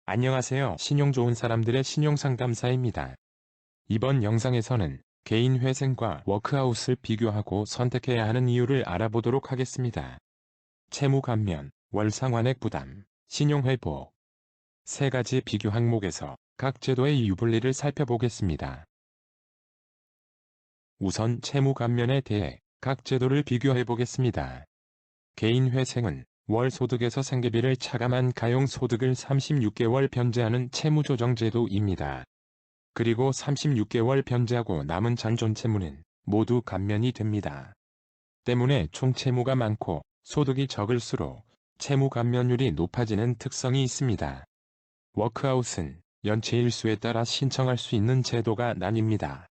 안녕하세요. 신용 좋은 사람들의 신용상담사입니다. 이번 영상에서는 개인 회생과 워크아웃을 비교하고 선택해야 하는 이유를 알아보도록 하겠습니다. 채무 감면, 월 상환액 부담, 신용회복. 세 가지 비교 항목에서 각 제도의 유불리를 살펴보겠습니다. 우선 채무 감면에 대해 각 제도를 비교해 보겠습니다. 개인 회생은 월 소득에서 생계비를 차감한 가용소득을 36개월 변제하는 채무조정제도입니다. 그리고 36개월 변제하고 남은 잔존채무는 모두 감면이 됩니다. 때문에 총 채무가 많고 소득이 적을수록 채무 감면율이 높아지는 특성이 있습니다. 워크아웃은 연체 일수에 따라 신청할 수 있는 제도가 나뉩니다.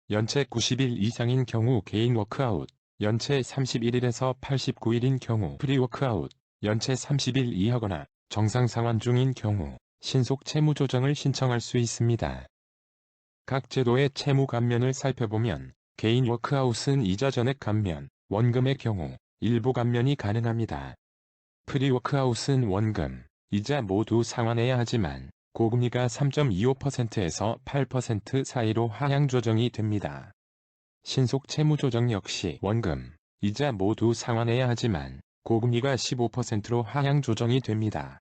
연체 90일 이상인 경우 개인 워크아웃, 연체 31일에서 89일인 경우 프리워크아웃, 연체 30일 이하거나 정상 상환 중인 경우 신속 채무 조정을 신청할 수 있습니다. 각 제도의 채무 감면을 살펴보면 개인 워크아웃은 이자 전액 감면, 원금의 경우 일부 감면이 가능합니다. 프리워크아웃은 원금, 이자 모두 상환해야 하지만 고금리가 3.25%에서 8% 사이로 하향 조정이 됩니다. 신속 채무 조정 역시 원금, 이자 모두 상환해야 하지만 고금리가 15%로 하향 조정이 됩니다.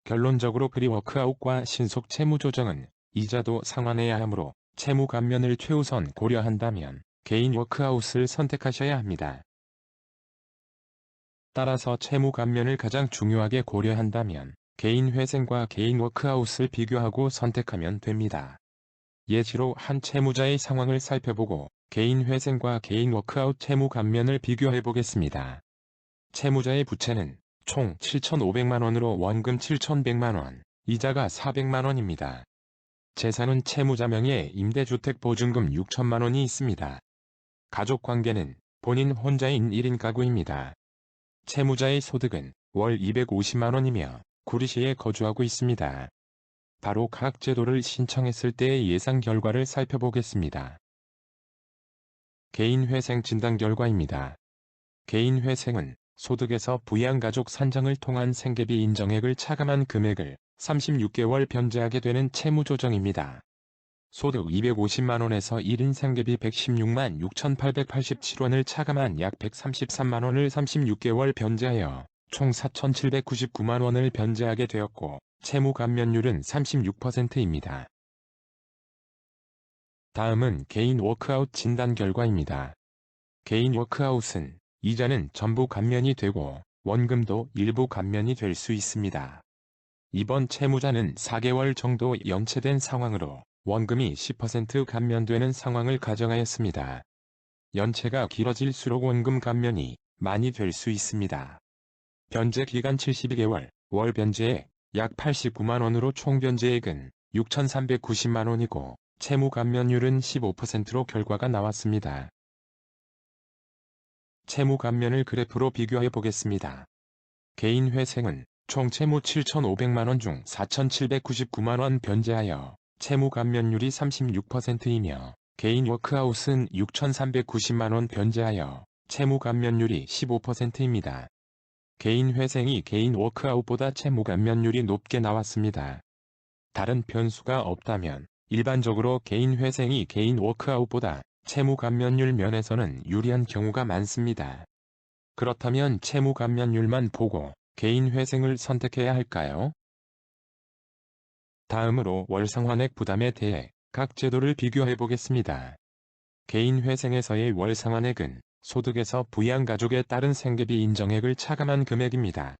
결론적으로 프리워크아웃과 신속 채무 조정은 이자도 상환해야 하므로 채무 감면을 최우선 고려한다면 개인 워크아웃을 선택하셔야 합니다. 따라서 채무 감면을 가장 중요하게 고려한다면 개인 회생과 개인 워크아웃을 비교하고 선택하면 됩니다. 예시로 한 채무자의 상황을 살펴보고 개인 회생과 개인 워크아웃 채무 감면을 비교해 보겠습니다. 채무자의 부채는 총 7,500만원으로 원금 7,100만원, 이자가 400만원입니다. 재산은 채무자 명의의 임대주택 보증금 6천만원이 있습니다. 가족관계는 본인 혼자인 1인 가구입니다. 채무자의 소득은 월 250만원이며 구리시에 거주하고 있습니다. 바로 각 제도를 신청했을 때의 예상 결과를 살펴보겠습니다. 개인 회생 진단 결과입니다. 개인 회생은 소득에서 부양가족 산정을 통한 생계비 인정액을 차감한 금액을 36개월 변제하게 되는 채무조정입니다. 소득 250만원에서 1인 생계비 116만 6,887원을 차감한 약 133만원을 36개월 변제하여 총 4,799만원을 변제하게 되었고 채무 감면율은 36%입니다. 다음은 개인 워크아웃 진단 결과입니다. 개인 워크아웃은 이자는 전부 감면이 되고 원금도 일부 감면이 될 수 있습니다. 이번 채무자는 4개월 정도 연체된 상황으로 원금이 10% 감면되는 상황을 가정하였습니다. 연체가 길어질수록 원금 감면이 많이 될 수 있습니다. 변제 기간 72개월, 월 변제액 약 89만원으로 총 변제액은 6,390만원이고 채무 감면율은 15%로 결과가 나왔습니다. 채무 감면을 그래프로 비교해 보겠습니다. 개인 회생은 총 채무 7,500만원 중 4,799만원 변제하여 채무 감면율이 36%이며 개인 워크아웃은 6,390만원 변제하여 채무 감면율이 15%입니다. 개인 회생이 개인 워크아웃보다 채무 감면율이 높게 나왔습니다. 다른 변수가 없다면 일반적으로 개인 회생이 개인 워크아웃보다 채무 감면율 면에서는 유리한 경우가 많습니다. 그렇다면 채무 감면율만 보고 개인 회생을 선택해야 할까요? 다음으로 월 상환액 부담에 대해 각 제도를 비교해 보겠습니다. 개인 회생에서의 월 상환액은 소득에서 부양가족에 따른 생계비 인정액을 차감한 금액입니다.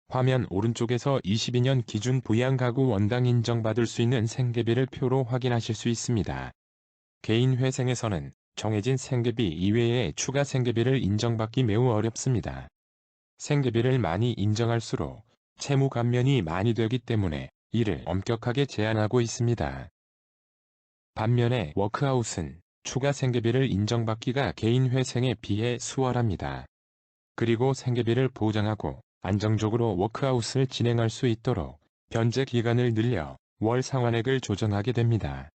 화면 오른쪽에서 22년 기준 부양가구 원당 인정받을 수 있는 생계비를 표로 확인하실 수 있습니다. 개인 회생에서는 정해진 생계비 이외에 추가 생계비를 인정받기 매우 어렵습니다. 생계비를 많이 인정할수록 채무 감면이 많이 되기 때문에 이를 엄격하게 제한하고 있습니다. 반면에 워크아웃은 추가 생계비를 인정받기가 개인 회생에 비해 수월합니다. 그리고 생계비를 보장하고 안정적으로 워크아웃을 진행할 수 있도록 변제 기간을 늘려 월 상환액을 조정하게 됩니다.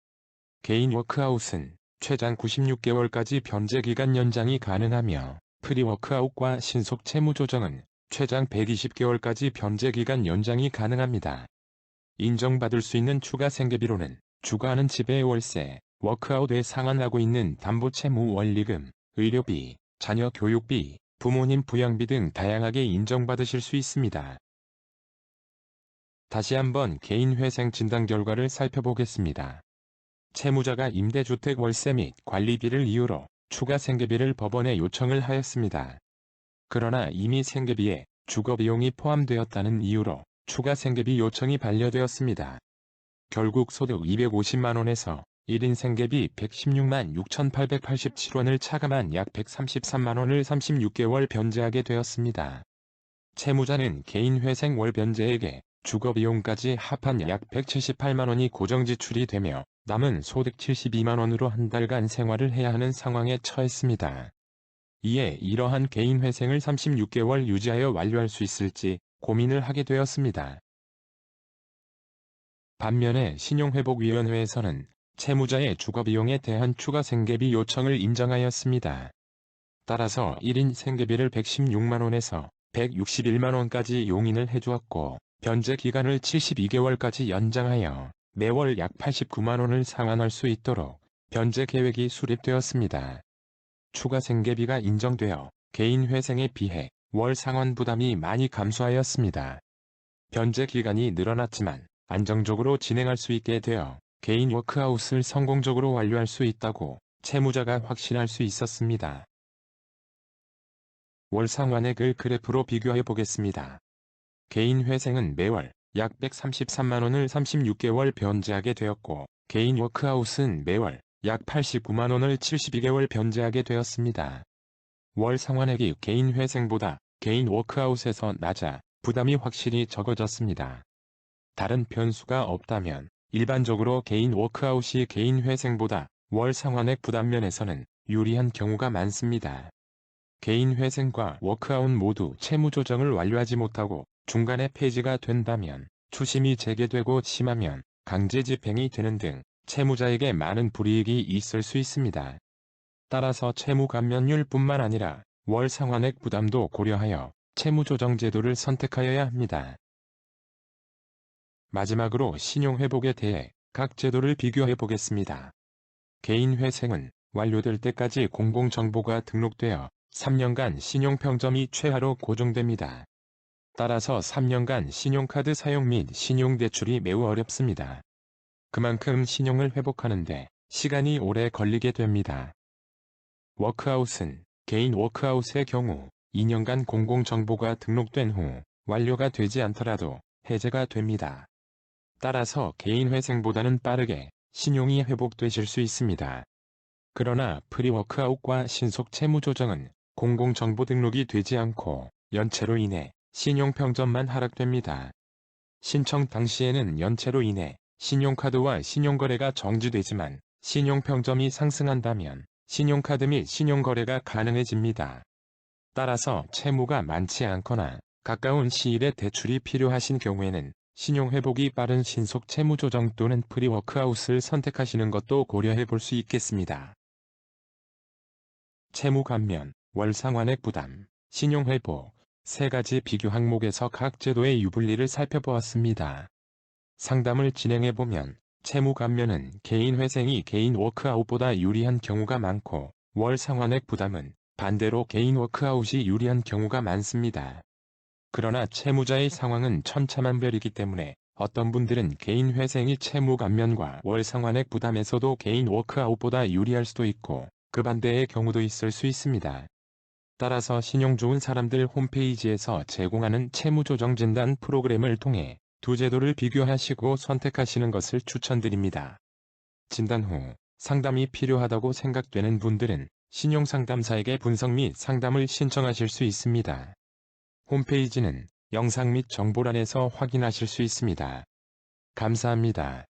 개인 워크아웃은 최장 96개월까지 변제 기간 연장이 가능하며 프리워크아웃과 신속 채무 조정은 최장 120개월까지 변제 기간 연장이 가능합니다. 인정받을 수 있는 추가 생계비로는 주거하는 집의 월세, 워크아웃에 상환하고 있는 담보채무 원리금, 의료비, 자녀 교육비, 부모님 부양비 등 다양하게 인정받으실 수 있습니다. 다시 한번 개인회생 진단 결과를 살펴보겠습니다. 채무자가 임대주택 월세 및 관리비를 이유로 추가 생계비를 법원에 요청을 하였습니다. 그러나 이미 생계비에 주거비용이 포함되었다는 이유로 추가 생계비 요청이 반려되었습니다. 결국 소득 250만원에서 1인 생계비 116만 6,887원을 차감한 약 133만원을 36개월 변제하게 되었습니다. 채무자는 개인회생 월 변제액에 주거비용까지 합한 약 178만원이 고정지출이 되며 남은 소득 72만원으로 한 달간 생활을 해야 하는 상황에 처했습니다. 이에 이러한 개인회생을 36개월 유지하여 완료할 수 있을지 고민을 하게 되었습니다. 반면에 신용회복위원회에서는 채무자의 주거비용에 대한 추가 생계비 요청을 인정하였습니다. 따라서 1인 생계비를 116만원에서 161만원까지 용인을 해주었고 변제 기간을 72개월까지 연장하여 매월 약 89만원을 상환할 수 있도록 변제 계획이 수립되었습니다. 추가 생계비가 인정되어 개인회생에 비해 월 상환 부담이 많이 감소하였습니다. 변제 기간이 늘어났지만 안정적으로 진행할 수 있게 되어 개인 워크아웃을 성공적으로 완료할 수 있다고 채무자가 확신할 수 있었습니다. 월 상환액을 그래프로 비교해 보겠습니다. 개인회생은 매월 약 133만원을 36개월 변제하게 되었고 개인 워크아웃은 매월 약 89만원을 72개월 변제하게 되었습니다. 월 상환액이 개인회생보다 개인 워크아웃에서 낮아 부담이 확실히 적어졌습니다. 다른 변수가 없다면 일반적으로 개인 워크아웃이 개인회생보다 월 상환액 부담면에서는 유리한 경우가 많습니다. 개인회생과 워크아웃 모두 채무조정을 완료하지 못하고 중간에 폐지가 된다면 추심이 재개되고 심하면 강제집행이 되는 등 채무자에게 많은 불이익이 있을 수 있습니다. 따라서 채무감면율뿐만 아니라 월 상환액 부담도 고려하여 채무조정 제도를 선택하여야 합니다. 마지막으로 신용회복에 대해 각 제도를 비교해 보겠습니다. 개인회생은 완료될 때까지 공공정보가 등록되어 3년간 신용평점이 최하로 고정됩니다. 따라서 3년간 신용카드 사용 및 신용대출이 매우 어렵습니다. 그만큼 신용을 회복하는 데 시간이 오래 걸리게 됩니다. 워크아웃은 개인 워크아웃의 경우 2년간 공공정보가 등록된 후 완료가 되지 않더라도 해제가 됩니다. 따라서 개인회생보다는 빠르게 신용이 회복되실 수 있습니다. 그러나 프리워크아웃과 신속 채무조정은 공공정보 등록이 되지 않고 연체로 인해 신용평점만 하락됩니다. 신청 당시에는 연체로 인해 신용카드와 신용거래가 정지되지만 신용평점이 상승한다면 신용카드 및 신용거래가 가능해집니다. 따라서 채무가 많지 않거나 가까운 시일에 대출이 필요하신 경우에는 신용회복이 빠른 신속 채무조정 또는 프리워크아웃을 선택하시는 것도 고려해 볼 수 있겠습니다. 채무감면, 월상환액 부담, 신용회복, 세 가지 비교 항목에서 각 제도의 유불리를 살펴보았습니다. 상담을 진행해보면 채무감면은 개인회생이 개인 워크아웃보다 유리한 경우가 많고 월상환액 부담은 반대로 개인 워크아웃이 유리한 경우가 많습니다. 그러나 채무자의 상황은 천차만별이기 때문에 어떤 분들은 개인회생이 채무감면과 월상환액 부담에서도 개인 워크아웃보다 유리할 수도 있고 그 반대의 경우도 있을 수 있습니다. 따라서 신용 좋은 사람들 홈페이지에서 제공하는 채무조정 진단 프로그램을 통해 두 제도를 비교하시고 선택하시는 것을 추천드립니다. 진단 후 상담이 필요하다고 생각되는 분들은 신용상담사에게 분석 및 상담을 신청하실 수 있습니다. 홈페이지는 영상 및 정보란에서 확인하실 수 있습니다. 감사합니다.